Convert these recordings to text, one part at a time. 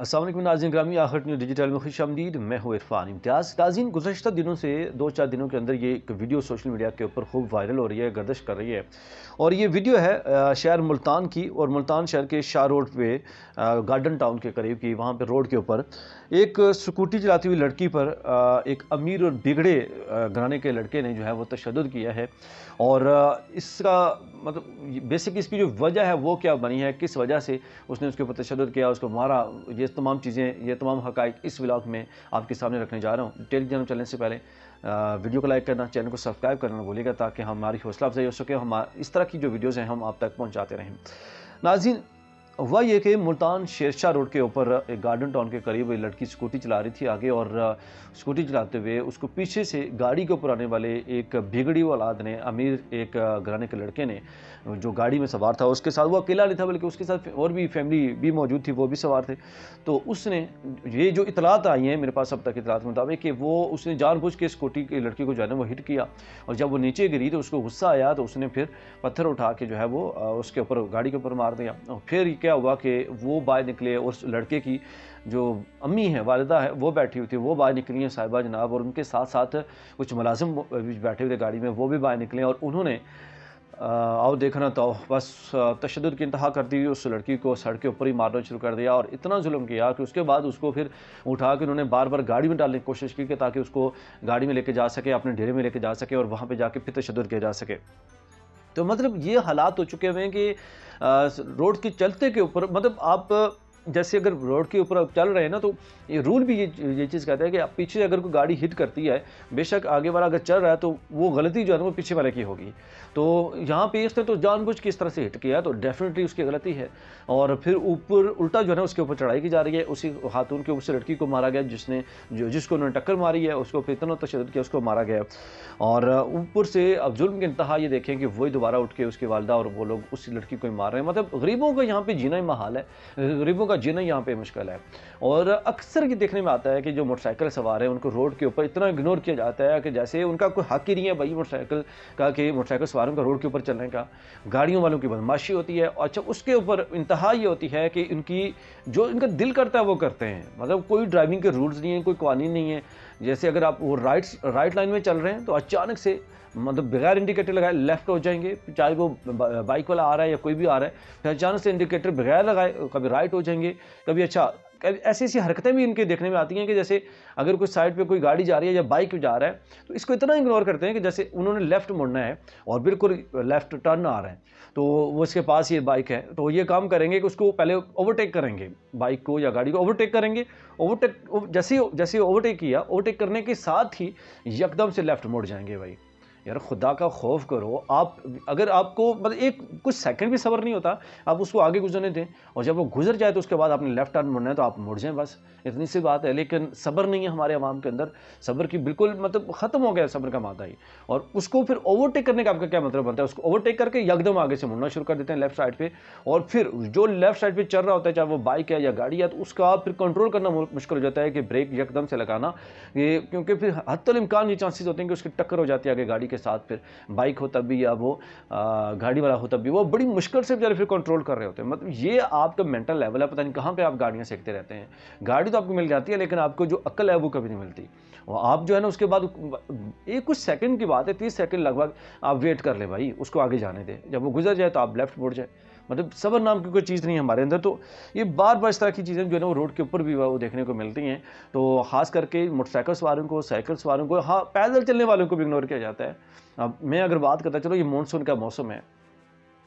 अस्सलाम वालेकुम नाज़रीन ग्रामी, आखिर न्यूज़ डिजिटल में खुश आमदीद। मैं हूँ इरफान इम्तियाज़। नाज़रीन, गुज़श्ता दिनों से 2-4 दिनों के अंदर ये एक वीडियो सोशल मीडिया के ऊपर खूब वायरल हो रही है, गर्दिश कर रही है। और ये वीडियो है शहर मुल्तान की, और मुल्तान शहर के शाह रोड पे गार्डन टाउन के करीब की, वहाँ पे रोड के ऊपर एक स्कूटी चलाती हुई लड़की पर एक अमीर और बिगड़े घराने के लड़के ने जो है वो तशद्दुद किया है। और इसका मतलब बेसिक इसकी जो वजह है वो क्या बनी है, किस वजह से उसने उसके ऊपर तशद्दुद किया, उसको मारा, ये तमाम चीज़ें, ये तमाम हक़ाइक़ इस व्लॉग में आपके सामने रखने जा रहा हूँ। टेलीग्राम चलने से पहले वीडियो को लाइक करना, चैनल को सब्सक्राइब करना भूलिएगा, ताकि हमारी हौसला अफजाई हो सके, हम इस तरह की जो वीडियोज़ हैं हम आप तक पहुँचाते रहें। नाज़रीन, हुआ ये कि मुल्तान शेरशाह रोड के ऊपर एक गार्डन टाउन के करीब एक लड़की स्कूटी चला रही थी आगे, और स्कूटी चलाते हुए उसको पीछे से गाड़ी के ऊपर आने वाले एक बिगड़ी औलाद ने, अमीर एक घराने के लड़के ने, जो गाड़ी में सवार था, उसके साथ वो अकेला नहीं था बल्कि उसके साथ और भी फैमिली भी मौजूद थी, वो भी सवार थे। तो उसने, ये जो इतलात आई हैं मेरे पास अब तक इतलात के मुताबिक, कि उसने जानबूझ के स्कूटी की लड़की को जो है ना वो हिट किया, और जब वो नीचे गिरी तो उसको गुस्सा आया, तो उसने फिर पत्थर उठा के जो है वो उसके ऊपर, गाड़ी के ऊपर मार दिया। और फिर क्या हुआ कि वो बाहर निकले, और उस लड़के की जो अम्मी है, वालिदा है, वो बैठी हुई थी, वो बाहर निकली हैं साहिबा जनाब, और उनके साथ साथ कुछ मुलाजिम बैठे हुए थे गाड़ी में, वो भी बाहर निकले, और उन्होंने आओ देखना तो बस तशद्दुद की इंतहा करती हुई उस लड़की को सड़क के ऊपर ही मारना शुरू कर दिया, और इतना जुल्म किया कि उसके बाद उसको फिर उठा के उन्होंने बार बार गाड़ी में डालने की कोशिश की, कि ताकि उसको गाड़ी में लेके जा सके, अपने डेरे में लेके जा सके, और वहाँ पे जाके फिर तशद्दुद किया जा सके। तो मतलब ये हालात हो चुके हुए हैं कि रोड के चलते के ऊपर, मतलब आप जैसे अगर रोड के ऊपर आप चल रहे हैं ना, तो ये रूल भी ये चीज़ कहता है कि आप पीछे अगर कोई गाड़ी हिट करती है, बेशक आगे वाला अगर चल रहा है, तो वो गलती जो है ना वो पीछे वाले की होगी। तो यहाँ पे इसने तो जानबूझ के इस तरह से हिट किया, तो डेफिनेटली उसकी गलती है। और फिर ऊपर उल्टा जो है ना उसके ऊपर चढ़ाई की जा रही है, उसी खातून के ऊपर से लड़की को मारा गया, जिसको उन्होंने टक्कर मारी है, उसको फिर इतना तशद्दुद किया, उसको मारा गया। और ऊपर से अब जुल्म की इंतहा ये देखें कि वही दोबारा उठ के उसकी वालिदा और वो लोग उस लड़की को ही मार रहे हैं। मतलब गरीबों का यहाँ पे जीना ही महाल है, गरीबों का जीना यहाँ पे मुश्किल है। और अक्सर ये देखने में आता है कि जो मोटरसाइकिल सवार हैं उनको रोड के ऊपर इतना इग्नोर किया जाता है कि जैसे उनका कोई हक ही नहीं है भाई मोटरसाइकिल का, कि मोटरसाइकिल सवारों का रोड के ऊपर चलने का। गाड़ियों वालों की बदमाशी होती है। अच्छा, उसके ऊपर इंतहा ये होती है कि जो इनका दिल करता है वो करते हैं। मतलब कोई ड्राइविंग के रूल्स नहीं है, कोई कानून नहीं है। जैसे अगर आप वो राइट लाइन में चल रहे हैं, तो अचानक से मतलब बगैर इंडिकेटर लगाए लेफ्ट हो जाएंगे, चाहे वो बाइक वाला आ रहा है या कोई भी आ रहा है, फिर अचानक से इंडिकेटर बगैर लगाए कभी राइट हो जाएंगे, कभी ऐसी ऐसी हरकतें भी इनके देखने में आती हैं कि जैसे अगर कोई साइड पे कोई गाड़ी जा रही है या बाइक जा रहा है, तो इसको इतना इग्नोर करते हैं कि जैसे उन्होंने लेफ्ट मुड़ना है और बिल्कुल लेफ्ट टर्न आ रहा है, तो वो इसके पास ये बाइक है, तो ये काम करेंगे कि उसको पहले ओवरटेक करेंगे, बाइक को या गाड़ी को ओवरटेक करेंगे। जैसे ओवरटेक किया, ओवरटेक करने के साथ ही यकदम से लेफ्ट मुड़ जाएंगे। भाई यार, खुदा का खौफ करो। आप अगर आपको मतलब एक कुछ सेकंड भी सब्र नहीं होता, आप उसको आगे गुजरने दें, और जब वो गुजर जाए तो उसके बाद आपने लेफ्ट टर्न मुड़ना है तो आप मुड़ जाएं, बस इतनी सी बात है। लेकिन सब्र नहीं है हमारे अवाम के अंदर, सब्र की बिल्कुल मतलब ख़त्म हो गया सब्र का मादा ही। और उसको फिर ओवरटेक करने का आपका क्या मतलब बनता है? उसको ओवरटेक करके यकदम आगे से मुड़ना शुरू कर देते हैं लेफ्ट साइड पर, और फिर जो लेफ्ट साइड पर चल रहा होता है, चाहे वो बाइक है या गाड़ी है, तो उसका फिर कंट्रोल करना मुश्किल हो जाता है कि ब्रेक यकदम से लगाना, क्योंकि फिर हत्तल इम्कान ये चांसेस होते हैं कि उसकी टक्कर हो जाती है आगे गाड़ी के साथ, फिर बाइक हो तब भी या वो गाड़ी वाला हो तब भी, वो बड़ी मुश्किल से बेचारे फिर कंट्रोल कर रहे होते हैं। मतलब ये आपका मेंटल लेवल है, पता नहीं कहाँ पे आप गाड़ियाँ सीखते रहते हैं। गाड़ी तो आपको मिल जाती है, लेकिन आपको जो अक्ल है वो कभी नहीं मिलती। और आप जो है ना उसके बाद एक कुछ सेकंड की बात है, 30 सेकंड लगभग आप वेट कर ले भाई, उसको आगे जाने दे, जब वो गुजर जाए तो आप लेफ्ट मुड़ जाए। मतलब सब्र नाम की कोई चीज़ नहीं है हमारे अंदर। तो ये बार बार इस तरह की चीज़ें जो है ना वो रोड के ऊपर भी वो देखने को मिलती हैं। तो ख़ास करके मोटरसाइकिल सवारों को, साइकिल सवारों को, हाँ पैदल चलने वालों को भी इग्नोर किया जाता है। अब मैं अगर बात करता, चलो ये मानसून का मौसम है,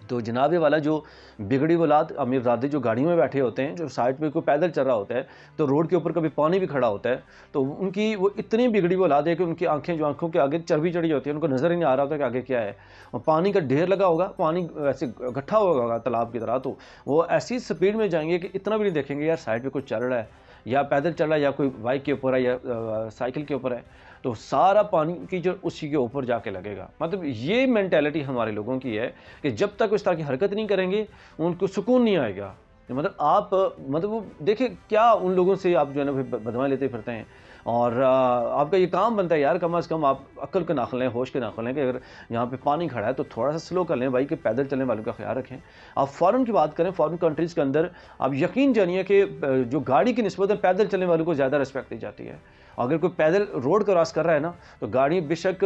तो जनाब ये वाला जो बिगड़ी औलाद अमीरजादे जो गाड़ियों में बैठे होते हैं, जो साइड पे कोई पैदल चल रहा होता है, तो रोड के ऊपर कभी पानी भी खड़ा होता है, तो उनकी वो इतनी बिगड़ी औलाद है कि उनकी आंखों के आगे चर्बी चढ़ी होती है, उनको नज़र ही नहीं आ रहा होता कि आगे क्या है। और पानी का ढेर लगा होगा, पानी ऐसे इकट्ठा होगा तालाब की तरह, तो वो ऐसी स्पीड में जाएंगे कि इतना भी नहीं देखेंगे यार साइड पर कुछ चल रहा है, या पैदल चल रहा है, या कोई बाइक के ऊपर है, या साइकिल के ऊपर है, तो सारा पानी की जो उसी के ऊपर जाके लगेगा। मतलब ये मेंटालिटी हमारे लोगों की है कि जब तक इस तरह की हरकत नहीं करेंगे उनको सुकून नहीं आएगा। مطلب آپ مطلب وہ دیکھیں کیا ان لوگوں سے آپ جو ہے نا بدوائیں لیتے پھرتے ہیں، اور آپ کا یہ کام بنتا ہے یار، کم از کم آپ عقل کے ناخن لیں، ہوش کے ناخن لیں کہ اگر یہاں پہ پانی کھڑا ہے تو تھوڑا سا سلو کر لیں بھائی، کہ پیدل چلنے والوں کا خیال رکھیں۔ آپ فارن کی بات کریں، فارن کنٹریز کے اندر آپ یقین جانیے کہ جو گاڑی کی نسبت پیدل چلنے والوں کو زیادہ رسپیکٹ دی جاتی ہے۔ اگر کوئی پیدل روڈ کراس کر رہا ہے نا تو گاڑی بے شک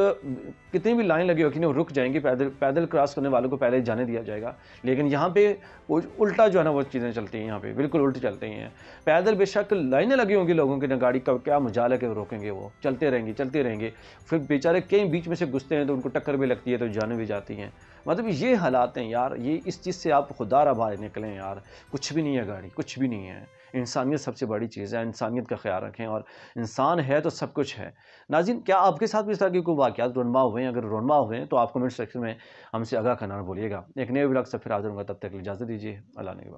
کتنی بھی لائن لگی ہوگی نا، رک جائیں گی، پیدل کراس کرنے والوں کو پہلے جانے دیا جائے گا۔ لیکن یہاں پہ وہ الٹا جو ہے نا وہ چیزیں چلتی ہیں، یہاں پہ بالکل الٹی چلتی ہیں۔ پیدل بے شک لائنیں لگی ہوں گی لوگوں کی نا، گاڑی کا کیا مجال ہے کہ وہ روکیں گے، وہ چلتے رہیں گے چلتے رہیں گے، پھر بیچارے کہیں بیچ میں سے گھستے ہیں تو ان کو ٹکر بھی لگتی ہے تو جانیں بھی جاتی ہیں۔ مطلب یہ حالات ہیں یار، یہ اس چیز سے آپ خدا را باہر نکلیں یار، کچھ بھی نہیں ہے گاڑی، کچھ بھی نہیں ہے۔ انسانیت سب سے بڑی چیز ہے، انسانیت کا خیال رکھیں، اور انسان ہے تو سب کچھ ہے۔ ناظرین، کیا آپ کے ساتھ بھی اس طرح کے کوئی واقعات رونما ہوئے ہیں؟ اگر رونما ہوئے ہیں تو آپ کمنٹ سیکشن میں ہم سے آگاہ کرنا نہ بھولیے گا۔ ایک نئے ولاگ سے پھر حاضر ہوں گا، تب تک اجازت دیجیے، اللہ نے